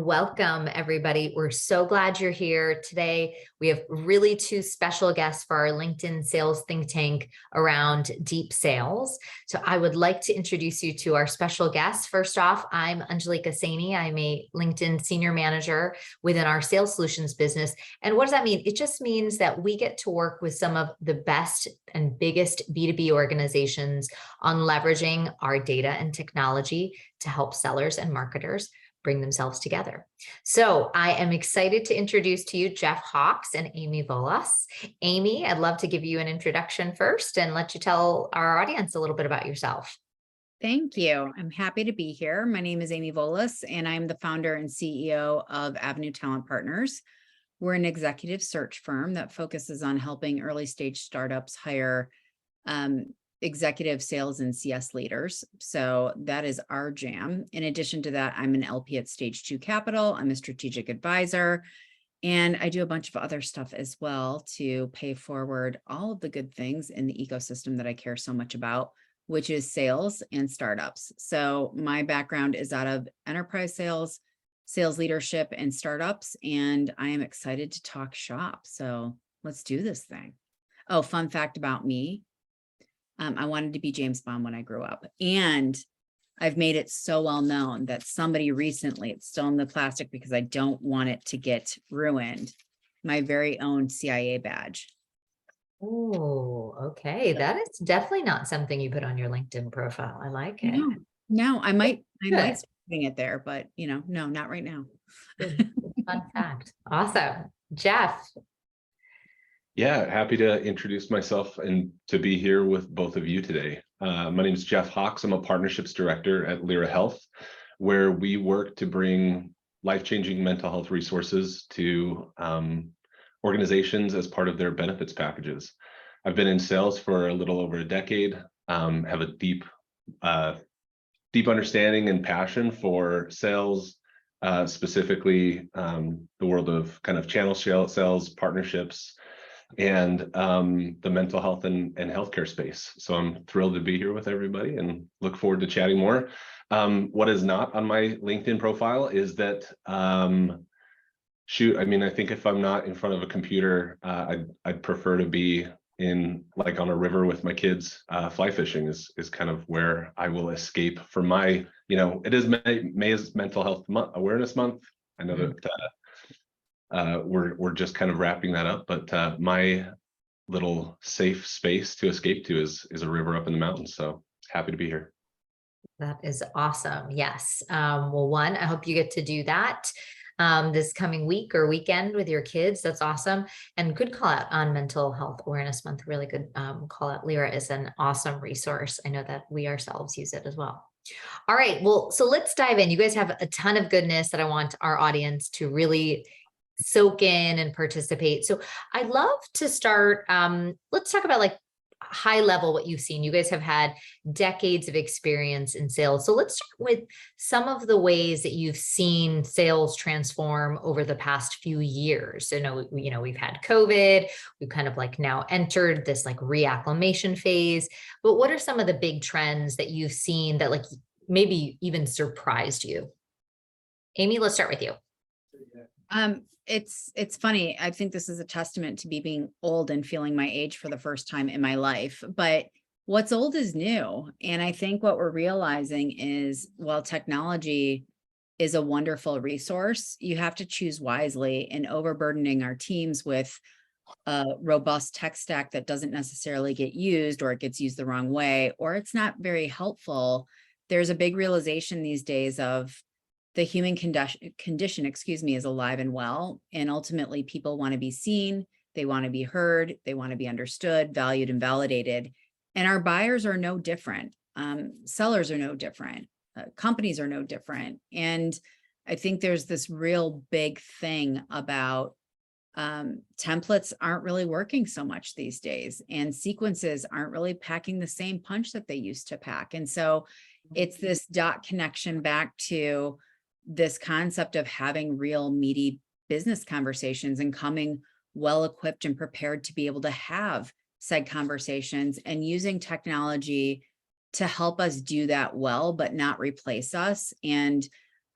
welcome everybody. We're so glad you're here today. We have really two special guests for our LinkedIn sales think tank around deep sales. So I would like to introduce you to our special guests. First off, I'm Angelika Saini. I'm a LinkedIn senior manager within our sales solutions business. And what does that mean? It just means that we get to work with some of the best and biggest B2B organizations on leveraging our data and technology to help sellers and marketers bring themselves together. So I am excited to introduce to you Jeff Hawks and Amy Volas. Amy, I'd love to give you an introduction first and let you tell our audience a little bit about yourself. Thank you. I'm happy to be here. My name is Amy Volas, and I'm the founder and CEO of Avenue Talent Partners. We're an executive search firm that focuses on helping early stage startups hire executive sales and CS leaders. So that is our jam. In addition to that, I'm an LP at Stage 2 Capital. I'm a strategic advisor, and I do a bunch of other stuff as well to pay forward all of the good things in the ecosystem that I care so much about, which is sales and startups. So my background is out of enterprise sales, sales leadership, and startups, and I am excited to talk shop. So let's do this thing. Oh, fun fact about me. I wanted to be James Bond when I grew up, and I've made it so well known that somebody recently, it's still in the plastic because I don't want it to get ruined, my very own CIA badge. Oh, okay. That is definitely not something you put on your LinkedIn profile. I like it. No, I might start putting it there, but no, not right now. Good. Fun fact. Awesome. Jeff. Yeah, happy to introduce myself and to be here with both of you today. My name is Jeff Hawks. I'm a partnerships director at Lyra Health, where we work to bring life-changing mental health resources to organizations as part of their benefits packages. I've been in sales for a little over a decade, have a deep understanding and passion for sales, specifically the world of kind of channel sales, partnerships, and the mental health and healthcare space. So I'm thrilled to be here with everybody and look forward to chatting more. What is not on my LinkedIn profile is that, I think if I'm not in front of a computer, I'd prefer to be on a river with my kids. Fly fishing is kind of where I will escape from my, it is May is Mental Health Awareness Month. I know that we're just kind of wrapping that up, but my little safe space to escape to is a river up in the mountains. So happy to be here. That is awesome. Yes. Well, one, I hope you get to do that this coming week or weekend with your kids. That's awesome. And good call out on Mental Health Awareness Month. Really good call out. Lyra is an awesome resource. I know that we ourselves use it as well. All right. Well, so let's dive in. You guys have a ton of goodness that I want our audience to really soak in and participate. So I'd love to start, let's talk about like high level, what you've seen. You guys have had decades of experience in sales. So let's start with some of the ways that you've seen sales transform over the past few years. So, we've had COVID, we've kind of like now entered this like reacclimation phase, but what are some of the big trends that you've seen that like maybe even surprised you? Amy, let's start with you. It's funny. I think this is a testament to me being old and feeling my age for the first time in my life, but what's old is new. And I think what we're realizing is, while technology is a wonderful resource, you have to choose wisely, and overburdening our teams with a robust tech stack that doesn't necessarily get used, or it gets used the wrong way, or it's not very helpful. There's a big realization these days of the human condition, is alive and well. And ultimately, people want to be seen, they want to be heard, they want to be understood, valued, and validated. And our buyers are no different. Sellers are no different. Companies are no different. And I think there's this real big thing about templates aren't really working so much these days, and sequences aren't really packing the same punch that they used to pack. And so it's this dot connection back to this concept of having real meaty business conversations and coming well equipped and prepared to be able to have said conversations, and using technology to help us do that well, but not replace us. And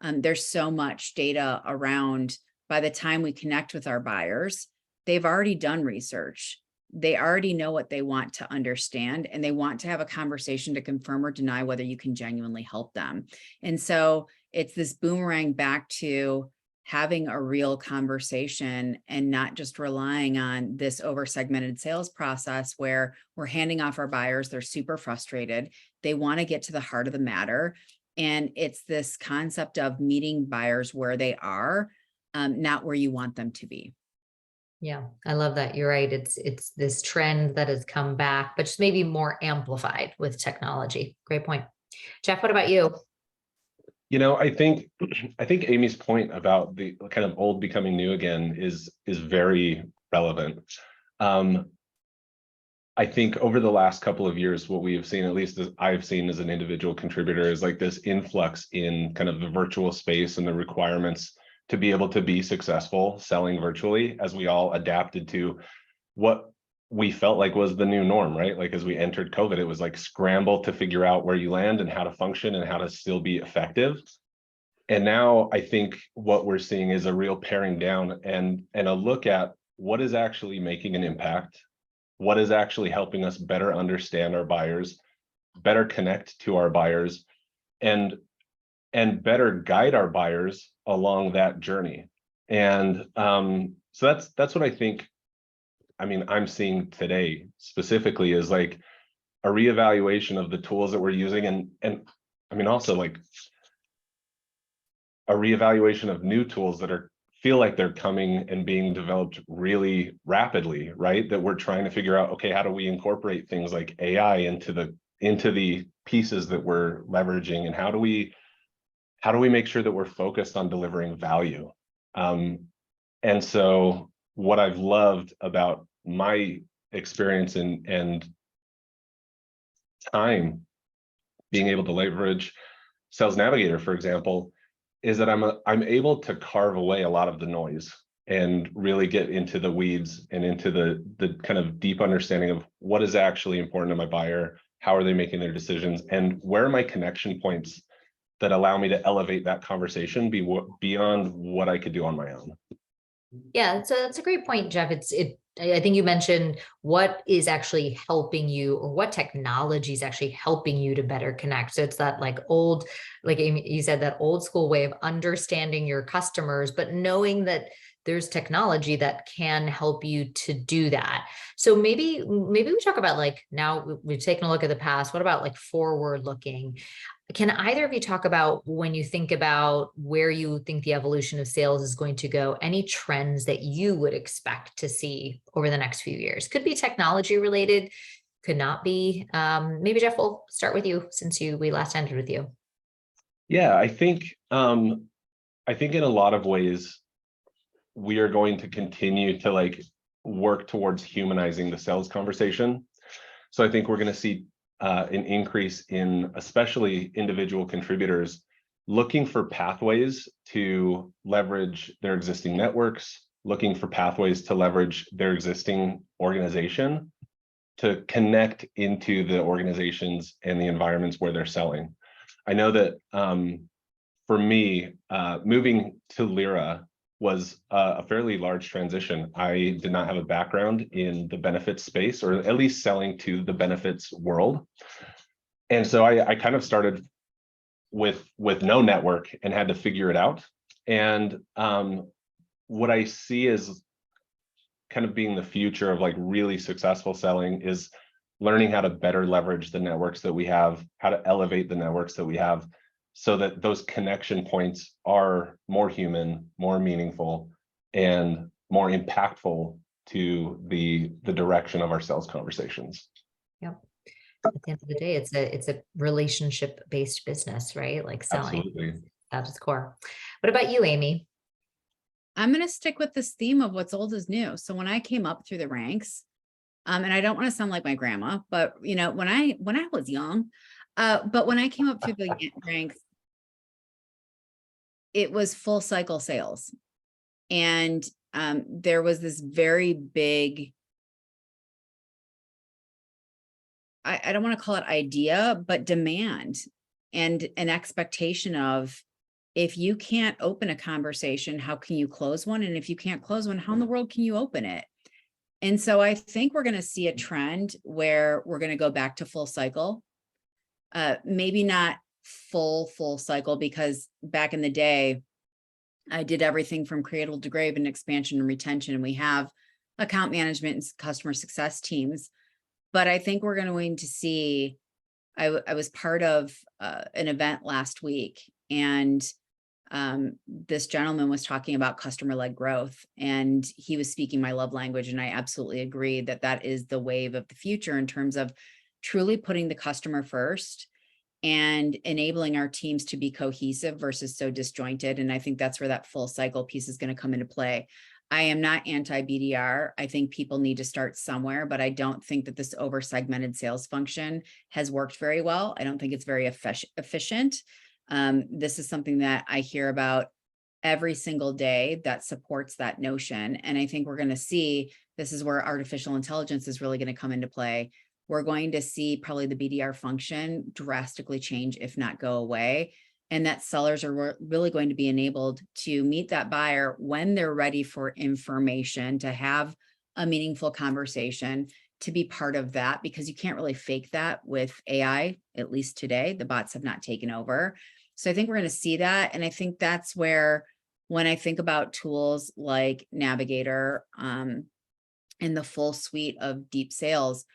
There's so much data around. By the time we connect with our buyers, they've already done research. They already know what they want to understand, and they want to have a conversation to confirm or deny whether you can genuinely help them. And so it's this boomerang back to having a real conversation and not just relying on this over-segmented sales process where we're handing off our buyers. They're super frustrated. They want to get to the heart of the matter. And it's this concept of meeting buyers where they are, not where you want them to be. Yeah, I love that. You're right. It's this trend that has come back, but just maybe more amplified with technology. Great point. Jeff, what about you? I think Amy's point about the kind of old becoming new again is very relevant. I think over the last couple of years, what we have seen, at least as I've seen as an individual contributor, is like this influx in kind of the virtual space and the requirements to be able to be successful selling virtually, as we all adapted to what we felt like was the new norm, right? Like as we entered COVID, it was like scramble to figure out where you land and how to function and how to still be effective. And now I think what we're seeing is a real paring down and a look at what is actually making an impact, what is actually helping us better understand our buyers, better connect to our buyers, and better guide our buyers along that journey. And so that's what I think. I mean, I'm seeing today specifically is like a reevaluation of the tools that we're using, and I mean also like a reevaluation of new tools that feel like they're coming and being developed really rapidly, right? That we're trying to figure out, okay, how do we incorporate things like AI into the pieces that we're leveraging, and how do we make sure that we're focused on delivering value? And so what I've loved about my experience and time being able to leverage Sales Navigator, for example, is that I'm able to carve away a lot of the noise and really get into the weeds and into the kind of deep understanding of what is actually important to my buyer, how are they making their decisions, and where are my connection points that allow me to elevate that conversation beyond what I could do on my own. Yeah, so that's a great point, Jeff. I think you mentioned what is actually helping you, or what technology is actually helping you to better connect. So it's that like Amy, you said, that old school way of understanding your customers, but knowing that there's technology that can help you to do that. So maybe we talk about, like, now we've taken a look at the past. What about like forward looking? Can either of you talk about, when you think about where you think the evolution of sales is going to go, any trends that you would expect to see over the next few years? Could be technology related, could not be. Maybe Jeff, we'll start with you since we last ended with you. Yeah, I think in a lot of ways, we are going to continue to like work towards humanizing the sales conversation. So I think we're going to see an increase in especially individual contributors looking for pathways to leverage their existing networks, looking for pathways to leverage their existing organization to connect into the organizations and the environments where they're selling. I know that for me, moving to Lyra was a fairly large transition. I did not have a background in the benefits space, or at least selling to the benefits world. And so I kind of started with no network and had to figure it out. And what I see as kind of being the future of like really successful selling is learning how to better leverage the networks that we have, how to elevate the networks that we have, so that those connection points are more human, more meaningful, and more impactful to the direction of our sales conversations. Yep. At the end of the day, it's a relationship-based business, right? Like selling. Absolutely. At its core. What about you, Amy? I'm going to stick with this theme of what's old is new. So when I came up through the ranks, and I don't want to sound like my grandma, but when I was young, but when I came up through the ranks, it was full cycle sales. And there was this very big, I don't want to call it idea, but demand and an expectation of, if you can't open a conversation, how can you close one? And if you can't close one, how in the world can you open it? And so I think we're going to see a trend where we're going to go back to full cycle. Maybe not full cycle, because back in the day, I did everything from cradle to grave and expansion and retention. And we have account management and customer success teams. But I think we're going to see, I was part of an event last week, and this gentleman was talking about customer-led growth, and he was speaking my love language. And I absolutely agree that that is the wave of the future in terms of truly putting the customer first and enabling our teams to be cohesive versus so disjointed. And I think that's where that full cycle piece is going to come into play. I am not anti-BDR. I think people need to start somewhere, but I don't think that this over-segmented sales function has worked very well. I don't think it's very efficient. This is something that I hear about every single day that supports that notion. And I think we're going to see, this is where artificial intelligence is really going to come into play. We're going to see probably the BDR function drastically change, if not go away. And that sellers are really going to be enabled to meet that buyer when they're ready for information, to have a meaningful conversation, to be part of that, because you can't really fake that with AI, at least today. The bots have not taken over. So I think we're going to see that. And I think that's where, when I think about tools like Navigator and the full suite of deep sales,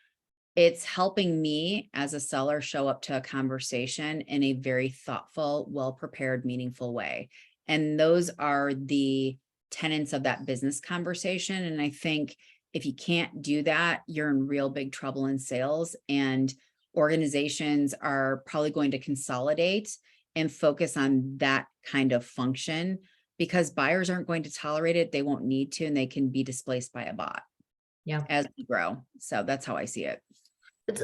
it's helping me as a seller show up to a conversation in a very thoughtful, well-prepared, meaningful way. And those are the tenets of that business conversation. And I think if you can't do that, you're in real big trouble in sales, and organizations are probably going to consolidate and focus on that kind of function, because buyers aren't going to tolerate it. They won't need to, and they can be displaced by a bot as we grow. So that's how I see it.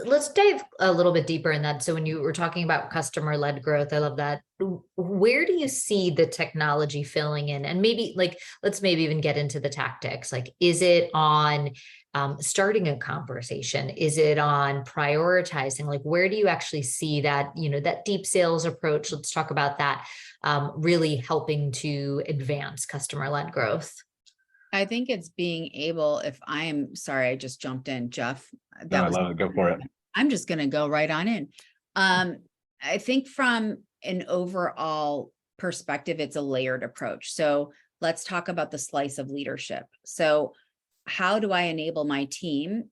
Let's dive a little bit deeper in that. So when you were talking about customer-led growth, I love that. Where do you see the technology filling in? And maybe let's maybe even get into the tactics. Like, is it on starting a conversation? Is it on prioritizing? Like, where do you actually see that, that deep sales approach? Let's talk about that, really helping to advance customer-led growth. I think it's being able, sorry, I just jumped in, Jeff. No, I love it. Go for it. I'm just going to go right on in. I think from an overall perspective, it's a layered approach. So let's talk about the slice of leadership. So how do I enable my team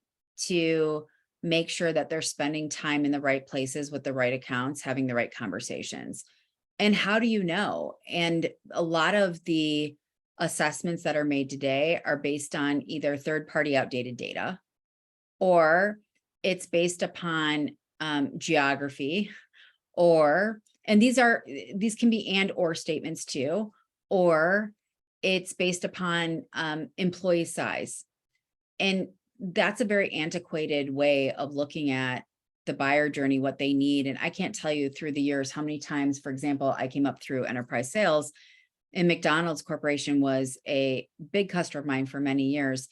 to make sure that they're spending time in the right places with the right accounts, having the right conversations? And how do you know? And a lot of the assessments that are made today are based on either third-party outdated data, or it's based upon geography, and these can be and or statements too, or it's based upon employee size. And that's a very antiquated way of looking at the buyer journey, what they need. And I can't tell you through the years how many times, for example, I came up through enterprise sales, and McDonald's Corporation was a big customer of mine for many years.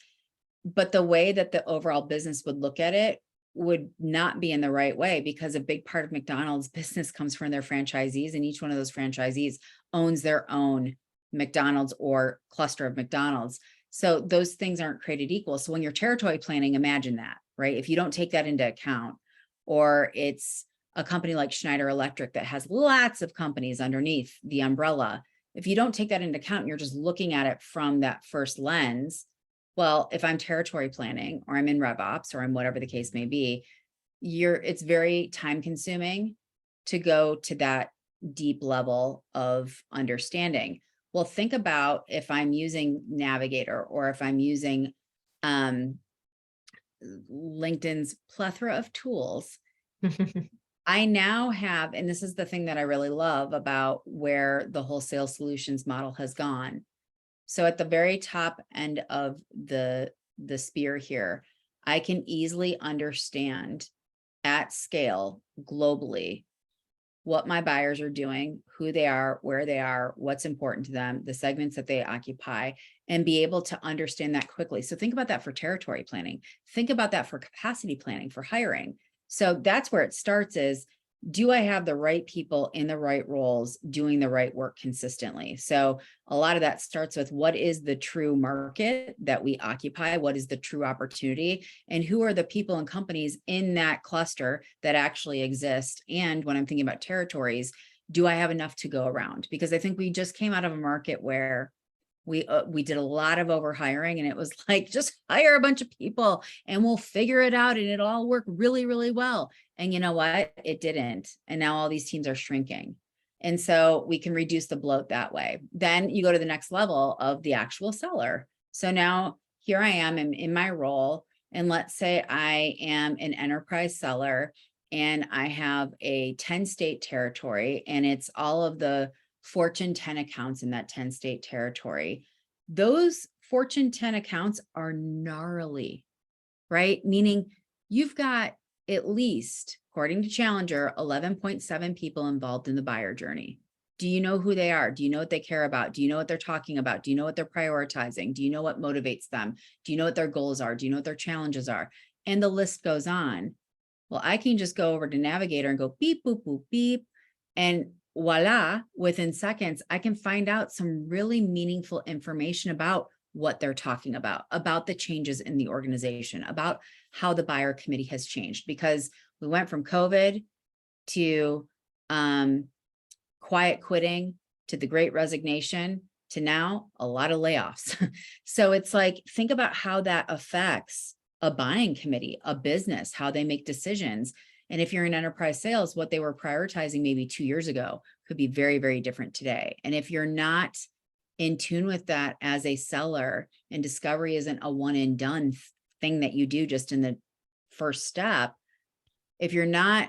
But the way that the overall business would look at it would not be in the right way, because a big part of McDonald's business comes from their franchisees, and each one of those franchisees owns their own McDonald's or cluster of McDonald's. So those things aren't created equal. So when you're territory planning, imagine that, right? If you don't take that into account, or it's a company like Schneider Electric that has lots of companies underneath the umbrella, if you don't take that into account, and you're just looking at it from that first lens, well, if I'm territory planning, or I'm in RevOps, or I'm whatever the case may be, it's very time consuming to go to that deep level of understanding. Well, think about if I'm using Navigator, or if I'm using LinkedIn's plethora of tools. I now have, and this is the thing that I really love about where the wholesale solutions model has gone. So at the very top end of the spear here, I can easily understand at scale globally what my buyers are doing, who they are, where they are, what's important to them, the segments that they occupy, and be able to understand that quickly. So think about that for territory planning. Think about that for capacity planning, for hiring. So that's where it starts, is do I have the right people in the right roles doing the right work consistently? So a lot of that starts with what is the true market that we occupy? What is the true opportunity? And who are the people and companies in that cluster that actually exist? And when I'm thinking about territories, do I have enough to go around? Because I think we just came out of a market where we did a lot of overhiring, and it was like, just hire a bunch of people and we'll figure it out and it'll all work really, really well. And you know what? It didn't. And now all these teams are shrinking. And so we can reduce the bloat that way. Then you go to the next level of the actual seller. So now here I am in my role. And let's say I am an enterprise seller and I have a 10-state territory, and it's all of the Fortune 10 accounts in that 10-state territory. Those Fortune 10 accounts are gnarly, right? Meaning you've got at least, according to Challenger, 11.7 people involved in the buyer journey. Do you know who they are? Do you know what they care about? Do you know what they're talking about? Do you know what they're prioritizing? Do you know what motivates them? Do you know what their goals are? Do you know what their challenges are? And the list goes on. Well, I can just go over to Navigator and go beep, boop, boop, beep. And voila, within seconds, I can find out some really meaningful information about what they're talking about the changes in the organization, about how the buyer committee has changed, because we went from COVID to quiet quitting to the great resignation to now a lot of layoffs. So it's like, think about how that affects a buying committee, a business, how they make decisions. And if you're in enterprise sales, what they were prioritizing maybe 2 years ago could be very, very different today. And if you're not in tune with that as a seller, and discovery isn't a one and done thing that you do just in the first step, if you're not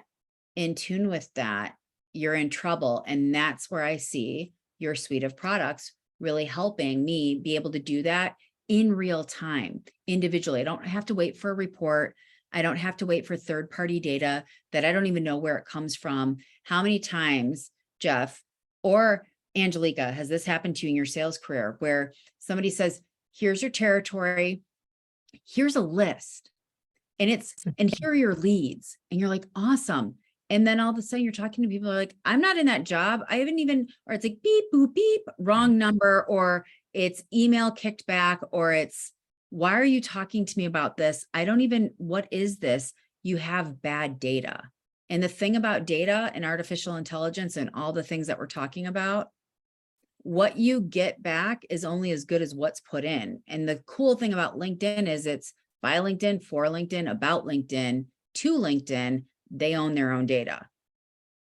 in tune with that, you're in trouble. And that's where I see your suite of products really helping me be able to do that in real time, individually. I don't have to wait for a report. I don't have to wait for third-party data that I don't even know where it comes from. How many times, Jeff or Angelica, has this happened to you in your sales career where somebody says, here's your territory, here's a list, and here are your leads. And you're like, awesome. And then all of a sudden you're talking to people who are like, I'm not in that job. I haven't even, or it's like beep, boop, beep, wrong number, or it's email kicked back, or it's, why are you talking to me about this? I don't even, what is this? You have bad data. And the thing about data and artificial intelligence and all the things that we're talking about, what you get back is only as good as what's put in. And the cool thing about LinkedIn is it's by LinkedIn, for LinkedIn, about LinkedIn, to LinkedIn. They own their own data.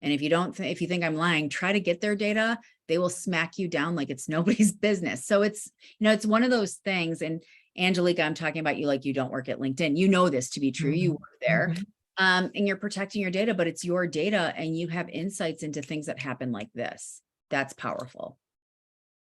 And if you don't, if you think I'm lying, try to get their data, they will smack you down like it's nobody's business. So it's, it's one of those things. And Angelica, I'm talking about you like you don't work at LinkedIn. You know this to be true. You work there. And you're protecting your data, but it's your data and you have insights into things that happen like this. That's powerful.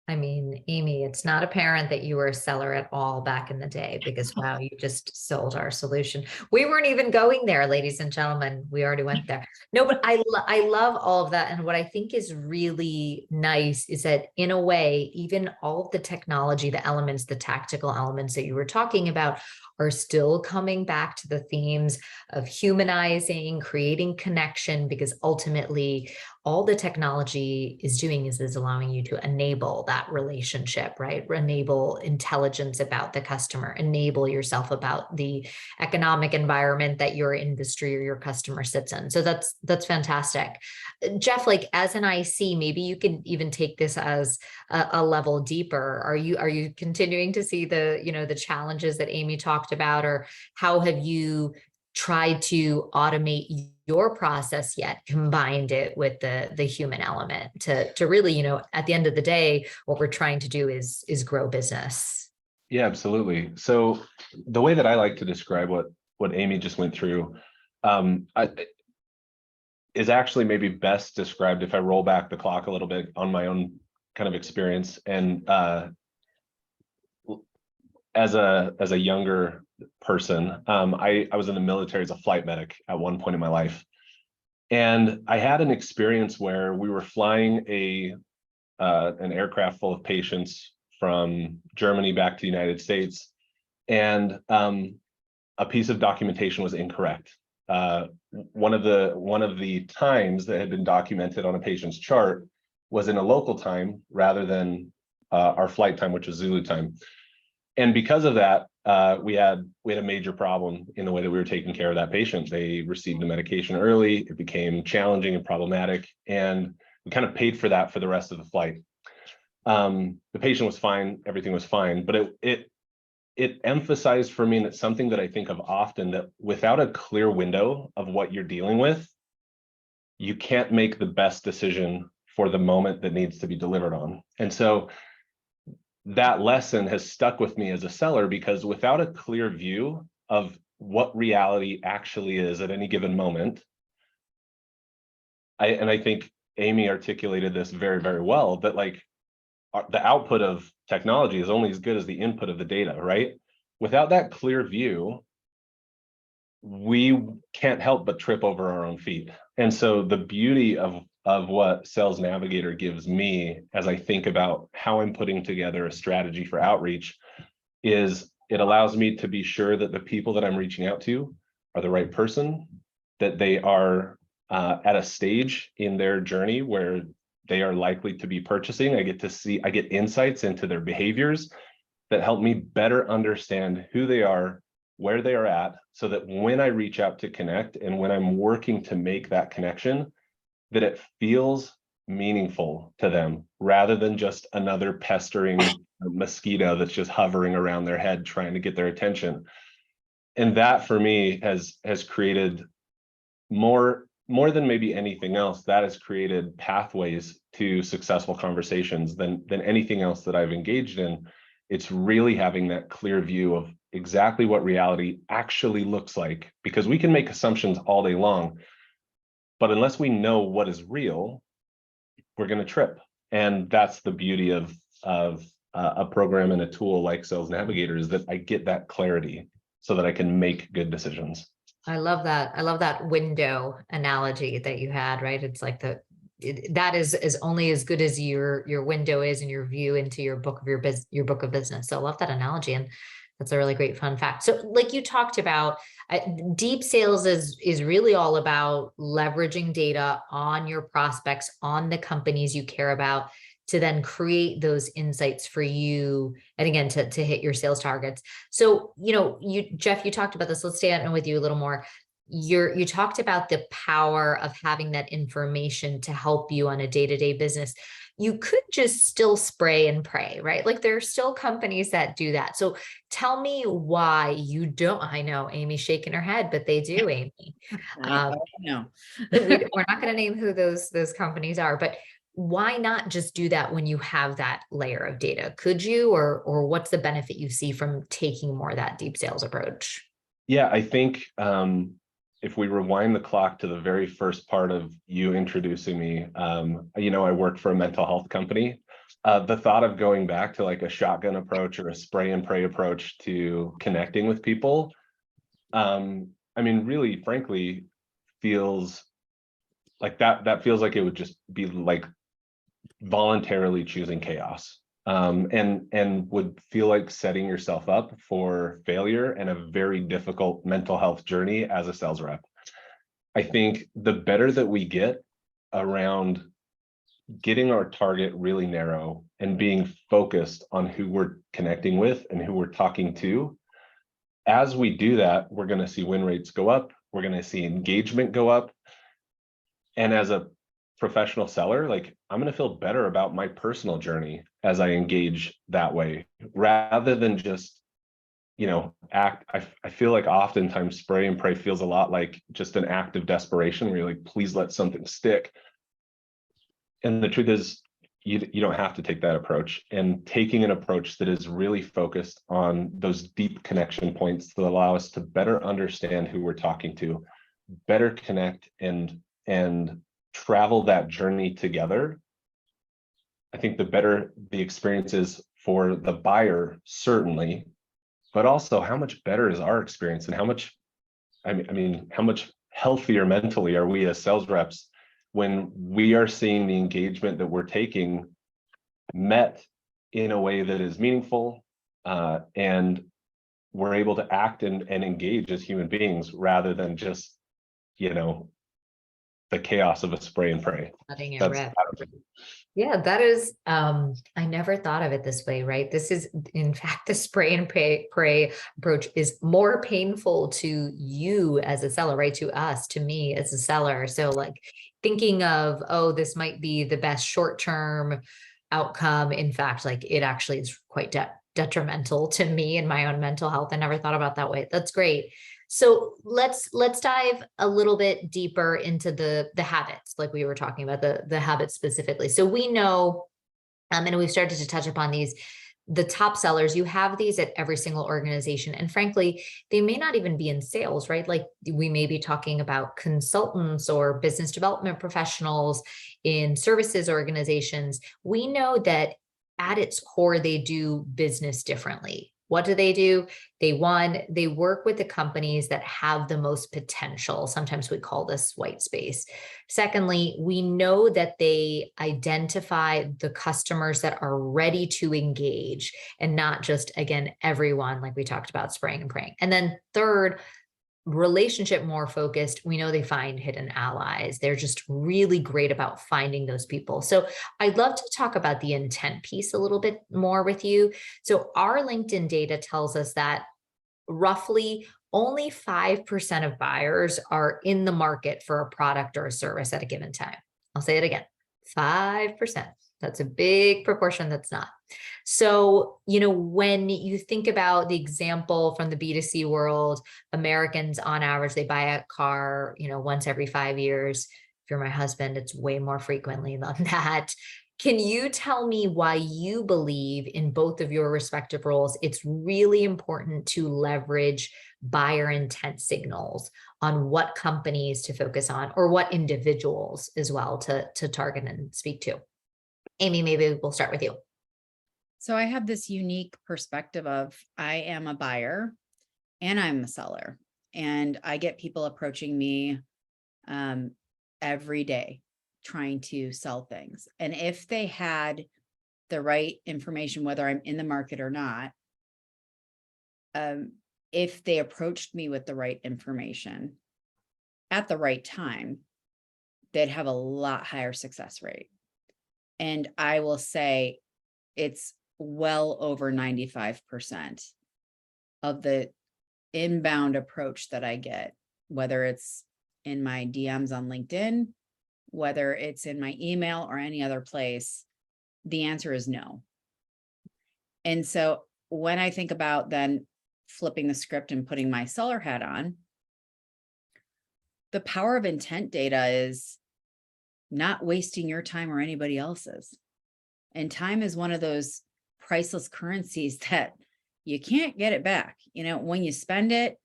I mean, Amy, it's not apparent that you were a seller at all back in the day, because wow, you just sold our solution. We weren't even going there, ladies and gentlemen. We already went there. No, but I love all of that. And what I think is really nice is that in a way, even all of the technology, the elements, the tactical elements that you were talking about are still coming back to the themes of humanizing, creating connection, because ultimately all the technology is doing is allowing you to enable that relationship, right? Enable intelligence about the customer, enable yourself about the economic environment that your industry or your customer sits in. So that's fantastic. Jeff, like as an IC, maybe you can even take this as a level deeper. Are you continuing to see the, the challenges that Amy talked about, or how have you tried to automate your process yet combined it with the human element to really, at the end of the day, what we're trying to do is grow business? Yeah, absolutely. So the way that I like to describe what Amy just went through is actually maybe best described if I roll back the clock a little bit on my own kind of experience. And as a younger person, I was in the military as a flight medic at one point in my life. And I had an experience where we were flying an aircraft full of patients from Germany back to the United States. And a piece of documentation was incorrect. one of the times that had been documented on a patient's chart was in a local time rather than our flight time, which was Zulu time. And because of that, we had a major problem in the way that we were taking care of that patient. They received the medication early. It became challenging and problematic, and we kind of paid for that for the rest of the flight. The patient was fine, everything was fine, but it emphasized for me, and it's something that I think of often, that without a clear window of what you're dealing with, you can't make the best decision for the moment that needs to be delivered on. And so that lesson has stuck with me as a seller, because without a clear view of what reality actually is at any given moment, I think Amy articulated this very, very well, that like the output of technology is only as good as the input of the data, right? Without that clear view, we can't help but trip over our own feet. And so the beauty of what Sales Navigator gives me as I think about how I'm putting together a strategy for outreach is it allows me to be sure that the people that I'm reaching out to are the right person, that they are at a stage in their journey where they are likely to be purchasing. I get insights into their behaviors that help me better understand who they are, where they are at, so that when I reach out to connect and when I'm working to make that connection, that it feels meaningful to them rather than just another pestering mosquito that's just hovering around their head trying to get their attention. And that for me has created more than maybe anything else, that has created pathways to successful conversations than anything else that I've engaged in. It's really having that clear view of exactly what reality actually looks like, because we can make assumptions all day long, but unless we know what is real, we're going to trip. And that's the beauty of a program and a tool like Sales Navigator, is that I get that clarity so that I can make good decisions. I love that. I love that window analogy that you had, right? It's like that is only as good as your window is and your view into your book of business. So I love that analogy. And that's a really great fun fact. So like you talked about, deep sales is really all about leveraging data on your prospects, on the companies you care about, to then create those insights for you. And again, to hit your sales targets. So, Jeff, you talked about this. Let's stay on with you a little more. You talked about the power of having that information to help you on a day-to-day business. You could just still spray and pray, right? Like there are still companies that do that. So tell me why you don't. I know Amy's shaking her head, but they do, Amy. I know. We're not going to name who those companies are, but why not just do that when you have that layer of data? Could you, or what's the benefit you see from taking more of that deep sales approach? Yeah, I think if we rewind the clock to the very first part of you introducing me, I work for a mental health company. The thought of going back to like a shotgun approach or a spray and pray approach to connecting with people, really, frankly, feels like that feels like it would just be like voluntarily choosing chaos, and would feel like setting yourself up for failure and a very difficult mental health journey as a sales rep. I think the better that we get around getting our target really narrow and being focused on who we're connecting with and who we're talking to, as we do that, we're going to see win rates go up. We're going to see engagement go up. And as a professional seller, like I'm going to feel better about my personal journey as I engage that way, rather than just, act. I feel like oftentimes spray and pray feels a lot like just an act of desperation where you're like, please let something stick. And the truth is, you don't have to take that approach. And taking an approach that is really focused on those deep connection points that allow us to better understand who we're talking to, better connect and travel that journey together. I think the better the experience is for the buyer, certainly, but also how much better is our experience, and how much healthier mentally are we as sales reps when we are seeing the engagement that we're taking met in a way that is meaningful, and we're able to act and engage as human beings rather than just the chaos of a spray and pray. Letting it That's rip. Yeah, that is, I never thought of it this way, right? This is, in fact, the spray and pray approach is more painful to you as a seller, right? To us, to me as a seller. So like thinking of, oh, this might be the best short-term outcome. In fact, like it actually is quite detrimental to me and my own mental health. I never thought about that way. That's great. So let's dive a little bit deeper into the habits, like we were talking about the habits specifically. So we know, and we've started to touch upon these, the top sellers, you have these at every single organization. And frankly, they may not even be in sales, right? Like we may be talking about consultants or business development professionals in services organizations. We know that at its core, they do business differently. What do? They work with the companies that have the most potential. Sometimes we call this white space. Secondly, we know that they identify the customers that are ready to engage and not just, again, everyone, like we talked about, spraying and praying. And then third, relationship more focused, we know they find hidden allies. They're just really great about finding those people. So I'd love to talk about the intent piece a little bit more with you. So our LinkedIn data tells us that roughly only 5% of buyers are in the market for a product or a service at a given time. I'll say it again, 5%. That's a big proportion that's not. So, when you think about the example from the B2C world, Americans on average, they buy a car, once every 5 years. If you're my husband, it's way more frequently than that. Can you tell me why you believe in both of your respective roles, it's really important to leverage buyer intent signals on what companies to focus on or what individuals as well to target and speak to? Amy, maybe we'll start with you. So I have this unique perspective of I am a buyer and I'm a seller, and I get people approaching me every day trying to sell things. And if they had the right information, whether I'm in the market or not, if they approached me with the right information at the right time, they'd have a lot higher success rate. And I will say it's well over 95% of the inbound approach that I get, whether it's in my DMs on LinkedIn, whether it's in my email or any other place, the answer is no. And so when I think about then flipping the script and putting my seller hat on, the power of intent data is not wasting your time or anybody else's. And time is one of those priceless currencies that you can't get it back. When you spend it,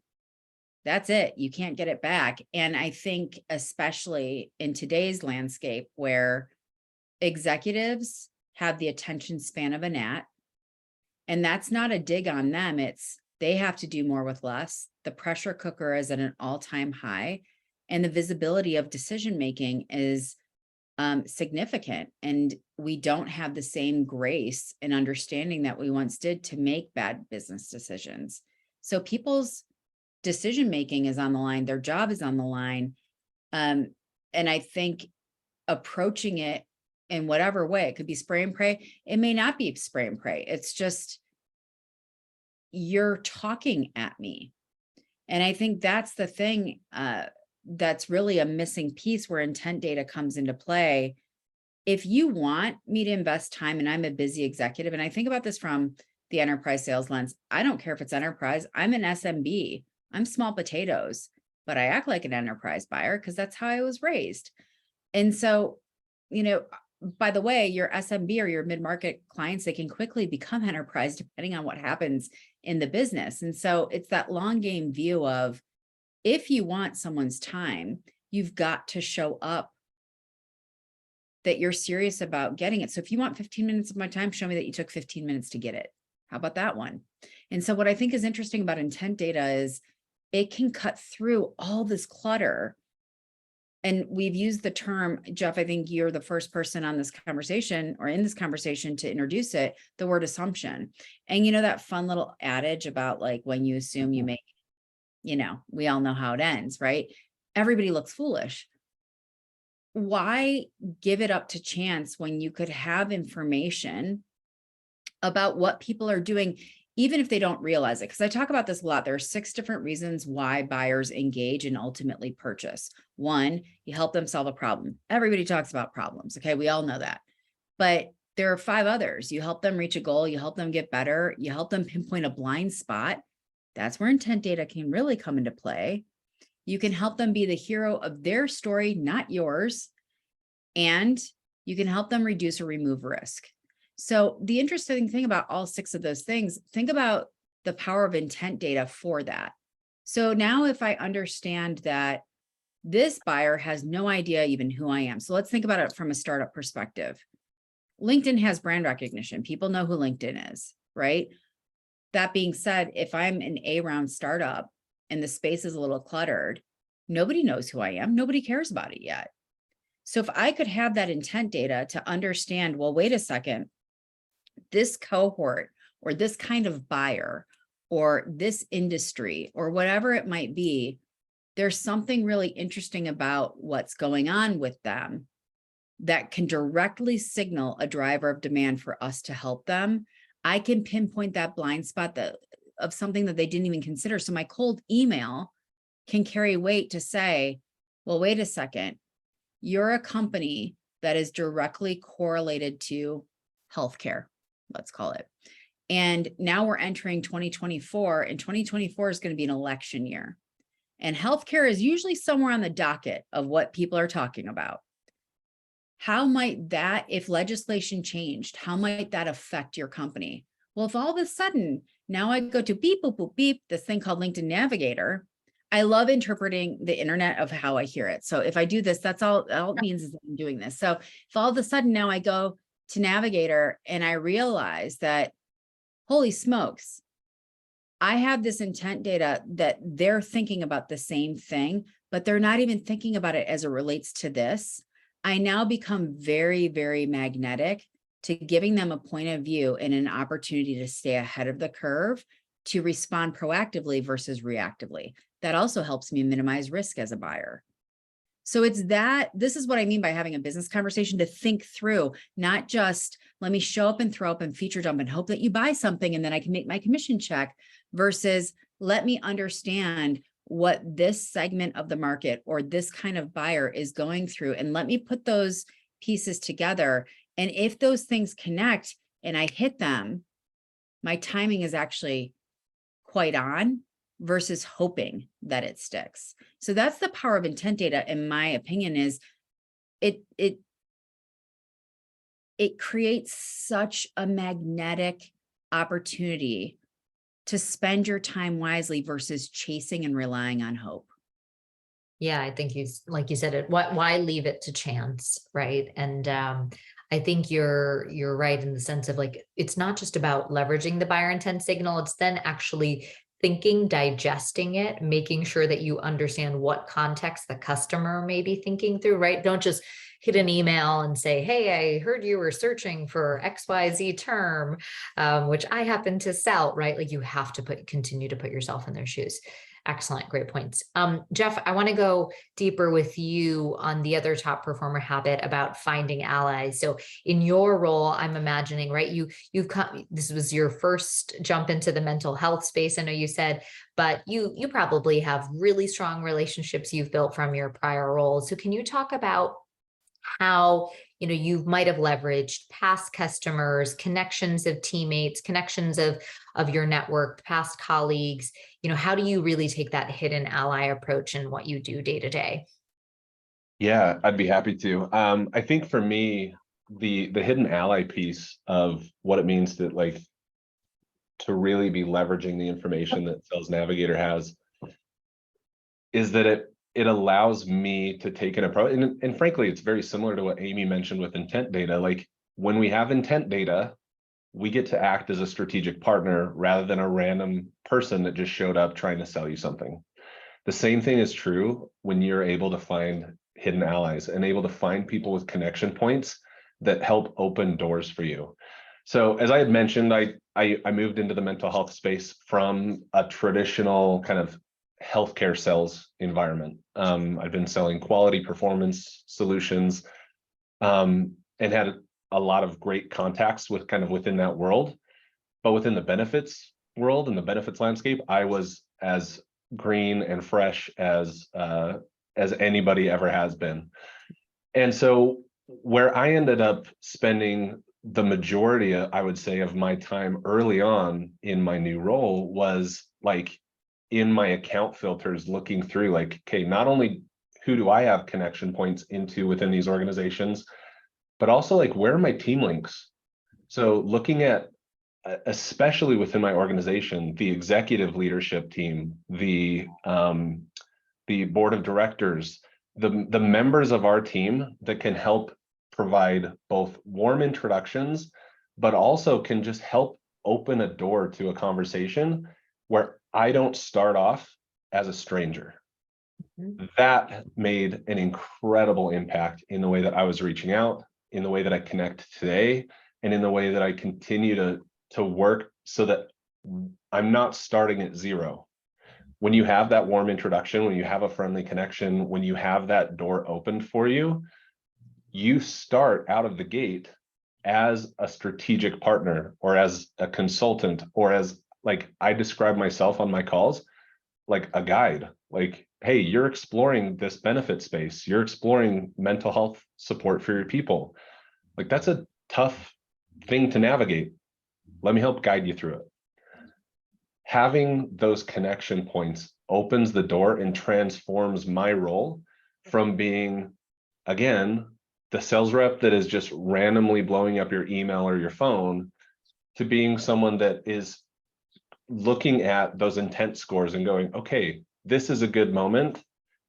that's it. You can't get it back. And I think especially in today's landscape where executives have the attention span of a gnat, and that's not a dig on them. It's they have to do more with less. The pressure cooker is at an all-time high, and the visibility of decision-making is significant. And we don't have the same grace and understanding that we once did to make bad business decisions. So people's decision-making is on the line, their job is on the line. And I think approaching it in whatever way, it could be spray and pray. It may not be spray and pray. It's just, you're talking at me. And I think that's the thing, that's really a missing piece where intent data comes into play. If you want me to invest time, and I'm a busy executive, and I think about this from the enterprise sales lens, I don't care if it's enterprise, I'm an SMB, I'm small potatoes, but I act like an enterprise buyer because that's how I was raised. And so, by the way, your SMB or your mid-market clients, they can quickly become enterprise depending on what happens in the business. And so it's that long game view of, if you want someone's time, you've got to show up that you're serious about getting it. So if you want 15 minutes of my time, show me that you took 15 minutes to get it. How about that one? And so what I think is interesting about intent data is it can cut through all this clutter. And we've used the term, Jeff, I think you're the first person on this conversation or in this conversation to introduce it, the word assumption. And that fun little adage about like, when you assume you make, we all know how it ends, right? everybody looks foolish. Why give it up to chance when you could have information about what people are doing, even if they don't realize it? Because I talk about this a lot. There are 6 different reasons why buyers engage and ultimately purchase. 1, you help them solve a problem. Everybody talks about problems. Okay, we all know that. But there are 5 others. You help them reach a goal, you help them get better, you help them pinpoint a blind spot. That's where intent data can really come into play. You can help them be the hero of their story, not yours. And you can help them reduce or remove risk. So the interesting thing about all 6 of those things, think about the power of intent data for that. So now if I understand that this buyer has no idea even who I am. So let's think about it from a startup perspective. LinkedIn has brand recognition. People know who LinkedIn is, right? That being said, if I'm an A-round startup and the space is a little cluttered, nobody knows who I am. Nobody cares about it yet. So if I could have that intent data to understand, well, wait a second, this cohort or this kind of buyer or this industry or whatever it might be, there's something really interesting about what's going on with them that can directly signal a driver of demand for us to help them. I can pinpoint that blind spot of something that they didn't even consider. So my cold email can carry weight to say, well, wait a second, you're a company that is directly correlated to healthcare, let's call it. And now we're entering 2024, and 2024 is going to be an election year. And healthcare is usually somewhere on the docket of what people are talking about. How might that, if legislation changed, how might that affect your company? Well, if all of a sudden, now I go to beep, boop, boop, beep, this thing called LinkedIn Navigator, I love interpreting the internet of how I hear it. So if I do this, that's all it means is that I'm doing this. So if all of a sudden now I go to Navigator and I realize that, holy smokes, I have this intent data that they're thinking about the same thing, but they're not even thinking about it as it relates to this. I now become very, very magnetic to giving them a point of view and an opportunity to stay ahead of the curve, to respond proactively versus reactively. That also helps me minimize risk as a buyer. So it's that, this is what I mean by having a business conversation, to think through, not just let me show up and throw up and feature dump and hope that you buy something and then I can make my commission check, versus let me understand what this segment of the market or this kind of buyer is going through, and let me put those pieces together. And if those things connect and I hit them, my timing is actually quite on versus hoping that it sticks. So that's the power of intent data, in my opinion, is it creates such a magnetic opportunity to spend your time wisely versus chasing and relying on hope. Yeah, I think like you said, why leave it to chance, right? And I think you're right in the sense of, like, it's not just about leveraging the buyer intent signal, it's then actually thinking, digesting it, making sure that you understand what context the customer may be thinking through, right? Don't just hit an email and say, hey, I heard you were searching for XYZ term, which I happen to sell, right? Like, you have to continue to put yourself in their shoes. Excellent. Great points. Jeff, I want to go deeper with you on the other top performer habit about finding allies. So in your role, I'm imagining, right, you've come, this was your first jump into the mental health space, I know you said, but you probably have really strong relationships you've built from your prior roles. So can you talk about how, you might have leveraged past customers, connections of teammates, connections of your network, past colleagues? How do you really take that hidden ally approach in what you do day to day? Yeah, I'd be happy to. I think for me, the hidden ally piece of what it means to really be leveraging the information that Sales Navigator has is that it allows me to take an approach. And frankly, it's very similar to what Amy mentioned with intent data. Like, when we have intent data, we get to act as a strategic partner rather than a random person that just showed up trying to sell you something. The same thing is true when you're able to find hidden allies and able to find people with connection points that help open doors for you. So as I had mentioned, I moved into the mental health space from a traditional kind of healthcare sales environment. I've been selling quality performance solutions, and had a lot of great contacts with kind of within that world. But within the benefits world and the benefits landscape, I was as green and fresh as anybody ever has been. And so where I ended up spending the majority, I would say, of my time early on in my new role was like in my account filters, looking through like, okay, not only who do I have connection points into within these organizations, but also like where are my team links? So looking at, especially within my organization, the executive leadership team, the board of directors, the members of our team that can help provide both warm introductions, but also can just help open a door to a conversation where I don't start off as a stranger. That made an incredible impact in the way that I was reaching out, in the way that I connect today, and in the way that I continue to work so that I'm not starting at zero. When you have that warm introduction, when you have a friendly connection, when you have that door opened for you, you start out of the gate as a strategic partner or as a consultant, or as, like, I describe myself on my calls, like a guide. Like, hey, you're exploring this benefit space, you're exploring mental health support for your people. Like, that's a tough thing to navigate. Let me help guide you through it. Having those connection points opens the door and transforms my role from being, again, the sales rep that is just randomly blowing up your email or your phone, to being someone that is looking at those intent scores and going, okay, this is a good moment.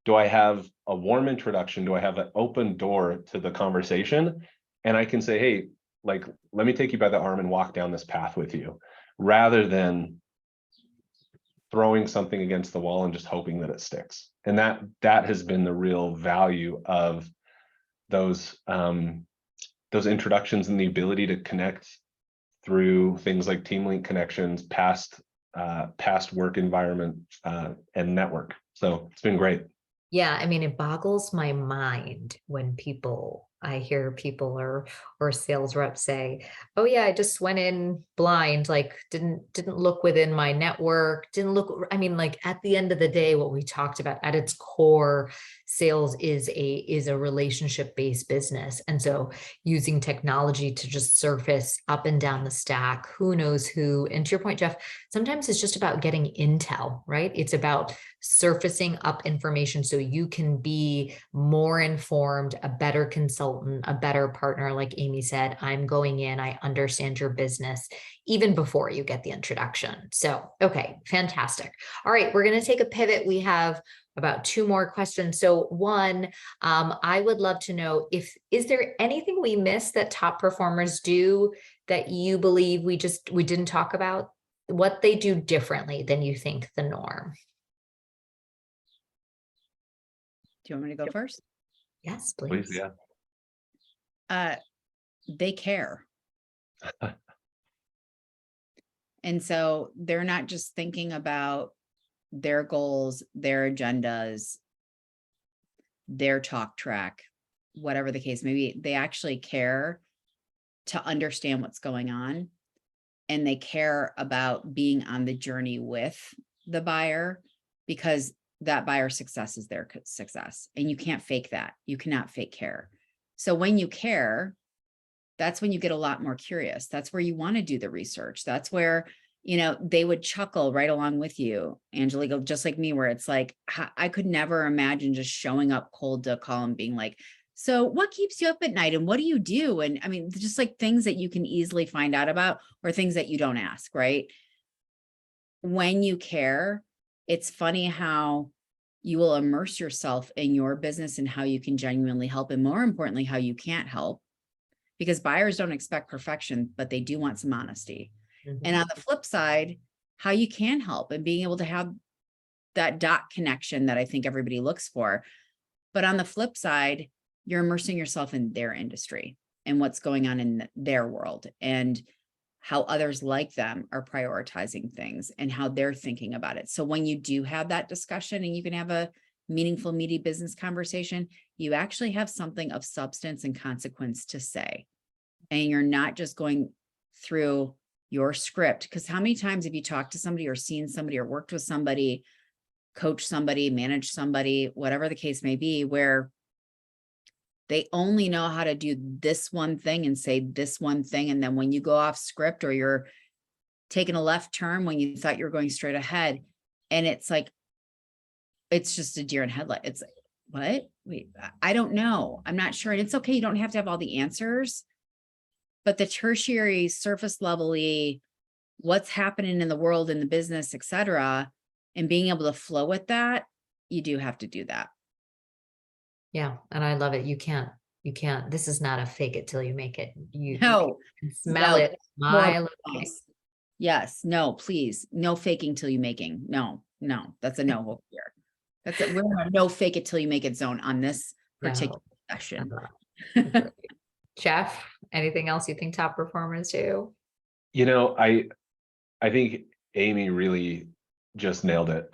Do I have a warm introduction? Do I have an open door to the conversation? And I can say, hey, like, let me take you by the arm and walk down this path with you, rather than throwing something against the wall and just hoping that it sticks. And that has been the real value of those introductions, and the ability to connect through things like team link connections, past work environment, and network. So it's been great. Yeah, I mean, it boggles my mind when I hear people or sales reps say, "Oh yeah, I just went in blind, like didn't look within my network, didn't look." I mean, like at the end of the day, what we talked about at its core, sales is a relationship-based business. And so using technology to just surface up and down the stack, who knows who. And to your point, Jeff, sometimes it's just about getting intel, right? It's about surfacing up information so you can be more informed, a better consultant, a better partner. Like Amy said, I'm going in, I understand your business even before you get the introduction. So, okay, fantastic. All right, we're going to take a pivot. We have about 2 more questions. So one, I would love to know, is there anything we missed that top performers do that you believe we didn't talk about, what they do differently than you think the norm? Do you want me to go first? Yes, please. Yeah. They care. And so they're not just thinking about their goals, their agendas, their talk track, whatever the case may be. They actually care to understand what's going on, and they care about being on the journey with the buyer, because that buyer's success is their success, and you can't fake that. You cannot fake care. So when you care, that's when you get a lot more curious. That's where you want to do the research. That's where, they would chuckle right along with you, Angelica, just like me, where it's like, I could never imagine just showing up cold to a call and being like, so what keeps you up at night and what do you do? And I mean, just like things that you can easily find out about, or things that you don't ask, right? When you care, it's funny how you will immerse yourself in your business and how you can genuinely help, and more importantly, how you can't help, because buyers don't expect perfection, but they do want some honesty. Mhm. And on the flip side, how you can help and being able to have that dot connection that I think everybody looks for. But on the flip side, you're immersing yourself in their industry and what's going on in their world. And how others like them are prioritizing things and how they're thinking about it. So when you do have that discussion and you can have a meaningful, meaty business conversation, you actually have something of substance and consequence to say. And you're not just going through your script. Because how many times have you talked to somebody or seen somebody or worked with somebody, coach somebody, manage somebody, whatever the case may be, where they only know how to do this one thing and say this one thing. And then when you go off script or you're taking a left turn when you thought you were going straight ahead, and it's like, it's just a deer in headlight. It's like, what? Wait, I don't know. I'm not sure. And it's okay. You don't have to have all the answers, but the tertiary surface level-y, what's happening in the world, in the business, et cetera, and being able to flow with that, you do have to do that. Yeah. And I love it. You can't, this is not a fake it till you make it. You No, can smell no, it a mile away. yes, no, please, no faking till you making. No, that's a no hope here. That's it. We're in a no fake it till you make it zone on this particular session. Jeff, anything else you think top performers do? You know, I think Amy really just nailed it.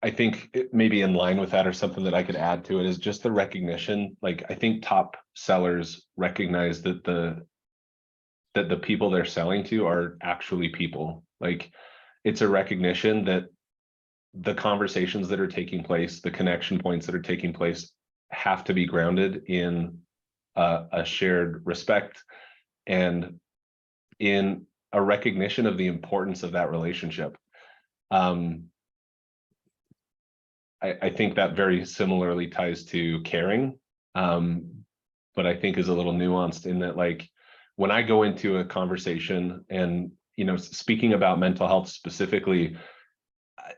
I think maybe in line with that, or something that I could add to it, is just the recognition. Like, I think top sellers recognize that the people they're selling to are actually people. Like, it's a recognition that the conversations that are taking place, the connection points that are taking place, have to be grounded in a shared respect and in a recognition of the importance of that relationship. I think that very similarly ties to caring, but I think is a little nuanced in that, like, when I go into a conversation and, you know, speaking about mental health specifically,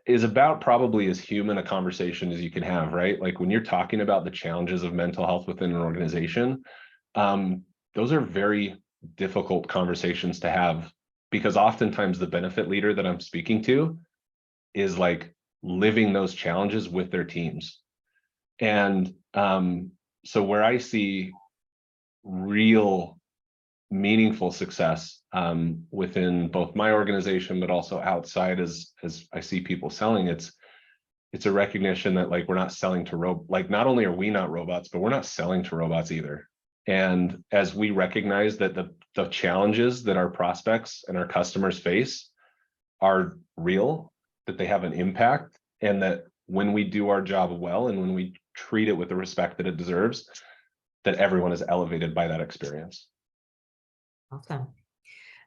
is about probably as human a conversation as you can have, right? Like, when you're talking about the challenges of mental health within an organization, those are very difficult conversations to have, because oftentimes the benefit leader that I'm speaking to is like living those challenges with their teams. And so where I see real meaningful success within both my organization, but also outside, as I see people selling, it's a recognition that, like, we're not selling to like, not only are we not robots, but we're not selling to robots either. And as we recognize that the challenges that our prospects and our customers face are real, that they have an impact, and that when we do our job well and when we treat it with the respect that it deserves, that everyone is elevated by that experience. Awesome.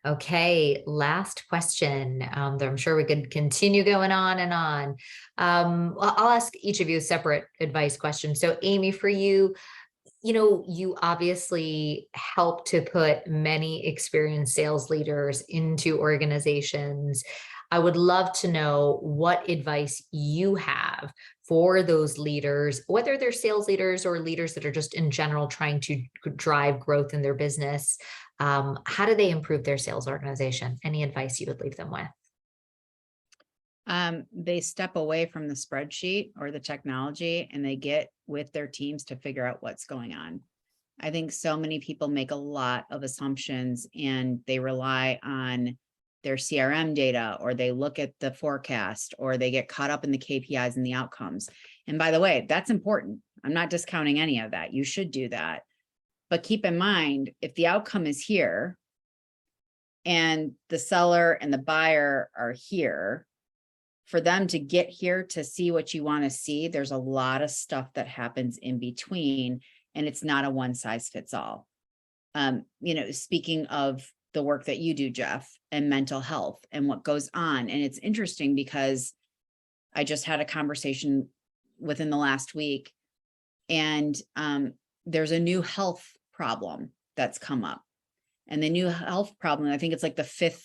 Okay, last question. That I'm sure we could continue going on and on. I'll ask each of you a separate advice question. So Amy, for you, you know, you obviously help to put many experienced sales leaders into organizations. I would love to know what advice you have for those leaders, whether they're sales leaders or leaders that are just in general trying to drive growth in their business. How do they improve their sales organization? Any advice you would leave them with? They step away from the spreadsheet or the technology and they get with their teams to figure out what's going on. I think so many people make a lot of assumptions and they rely on their CRM data, or they look at the forecast, or they get caught up in the KPIs and the outcomes. And by the way, that's important. I'm not discounting any of that. You should do that. But keep in mind, if the outcome is here and the seller and the buyer are here, for them to get here to see what you want to see, there's a lot of stuff that happens in between, and it's not a one size fits all. You know, speaking of the work that you do, Jeff, and mental health and what goes on. And it's interesting because I just had a conversation within the last week, and there's a new health problem that's come up. And the new health problem, I think it's like the 5th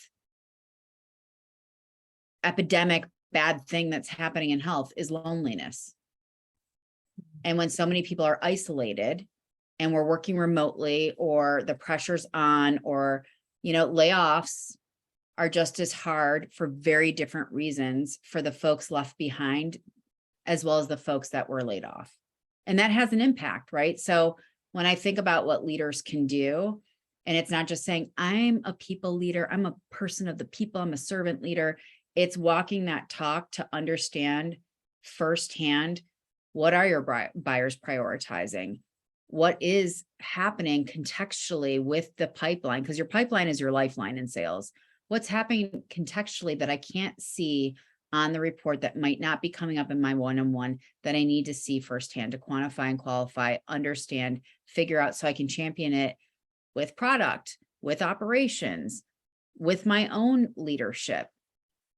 epidemic bad thing that's happening in health, is loneliness. And when so many people are isolated and we're working remotely, or the pressure's on, or, you know, layoffs are just as hard for very different reasons for the folks left behind, as well as the folks that were laid off. And that has an impact, right? So when I think about what leaders can do, And it's not just saying, I'm a people leader, I'm a person of the people, I'm a servant leader. It's walking that talk to understand firsthand, what are your buyers prioritizing? What is happening contextually with the pipeline? Because your pipeline is your lifeline in sales. What's happening contextually that I can't see on the report that might not be coming up in my one-on-one that I need to see firsthand to quantify and qualify, understand, figure out so I can champion it with product, with operations, with my own leadership.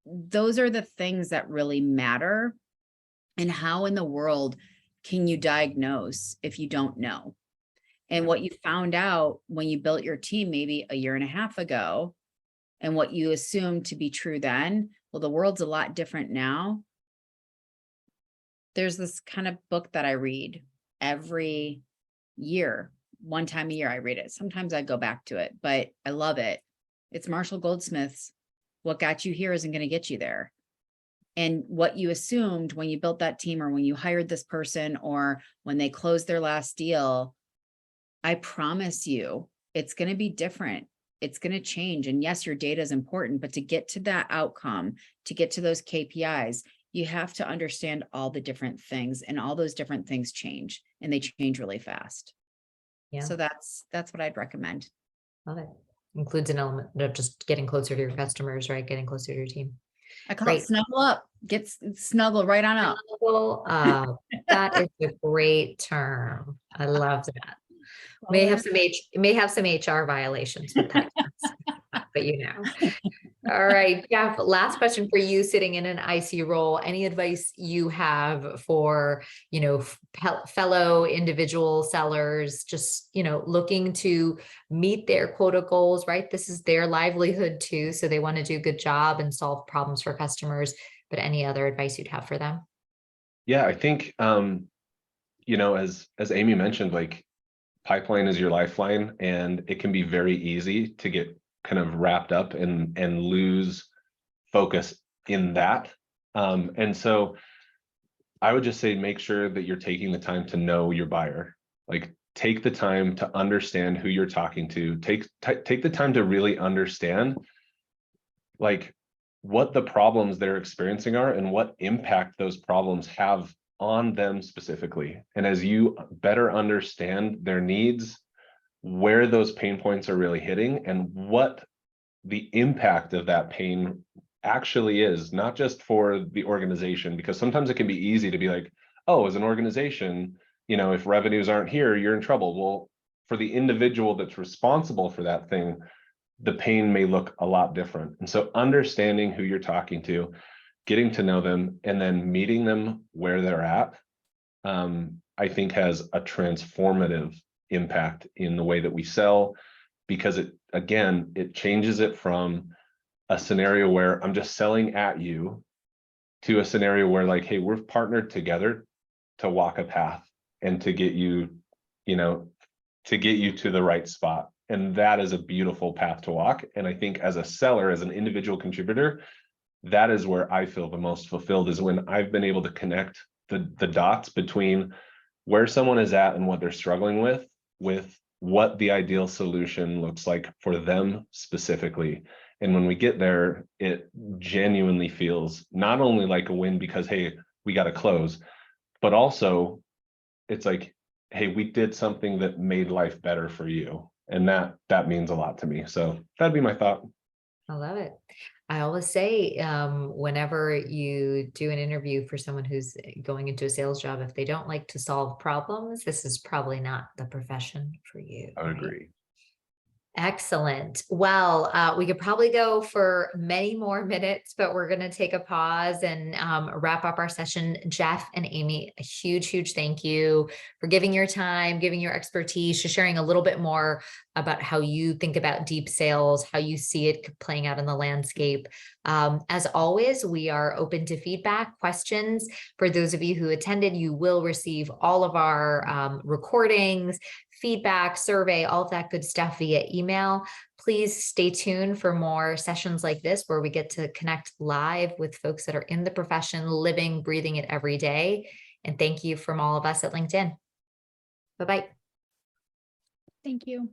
Those are the things that really matter. And how in the world can you diagnose if you don't know? And what you found out when you built your team maybe a year and a half ago, and what you assumed to be true then, well, the world's a lot different now. There's this kind of book that I read every year. One time a year I read it. Sometimes I go back to it, but I love it. It's Marshall Goldsmith's What Got You Here Isn't Going to Get You There. And what you assumed when you built that team, or when you hired this person, or when they closed their last deal, I promise you, it's going to be different. It's going to change. And yes, your data is important, but to get to that outcome, to get to those KPIs, you have to understand all the different things, and all those different things change, and they change really fast. Yeah. So that's what I'd recommend. Love it. Includes an element of just getting closer to your customers, right? Getting closer to your team. I call Great. it snuggle up. Snuggle right on up. That is a great term. I love that. May have some HR violations with that, but you know. All right, Jeff, last question for you, sitting in an IC role. Any advice you have for, fellow individual sellers, just, looking to meet their quota goals, right? This is their livelihood too. So they want to do a good job and solve problems for customers, but any other advice you'd have for them? Yeah, I think, as Amy mentioned, like, pipeline is your lifeline, and it can be very easy to get kind of wrapped up and lose focus in that. And so I would just say, make sure that you're taking the time to know your buyer. Like, take the time to understand who you're talking to. Take the time to really understand, like, what the problems they're experiencing are and what impact those problems have on them specifically. And as you better understand their needs, where those pain points are really hitting, and what the impact of that pain actually is, not just for the organization, because sometimes it can be easy to be like, oh, as an organization, if revenues aren't here, you're in trouble. Well, for the individual that's responsible for that thing, the pain may look a lot different. And so understanding who you're talking to, getting to know them, and then meeting them where they're at, I think has a transformative impact in the way that we sell, because it changes it from a scenario where I'm just selling at you to a scenario where, like, hey, we're partnered together to walk a path and to get you, to the right spot. And that is a beautiful path to walk. And I think as a seller, as an individual contributor, that is where I feel the most fulfilled, is when I've been able to connect the dots between where someone is at and what they're struggling with what the ideal solution looks like for them specifically. And when we get there, it genuinely feels not only like a win because, hey, we got to close, but also it's like, hey, we did something that made life better for you. And that means a lot to me. So that'd be my thought. I love it. I always say, whenever you do an interview for someone who's going into a sales job, if they don't like to solve problems, this is probably not the profession for you. I would agree. Excellent. Well, we could probably go for many more minutes, but we're going to take a pause and wrap up our session. Jeff and Amy, a huge, huge thank you for giving your time, giving your expertise, just sharing a little bit more about how you think about deep sales, how you see it playing out in the landscape. As always, we are open to feedback, questions. For those of you who attended, you will receive all of our recordings, feedback, survey, all of that good stuff via email. Please stay tuned for more sessions like this, where we get to connect live with folks that are in the profession, living, breathing it every day. And thank you from all of us at LinkedIn. Bye-bye. Thank you.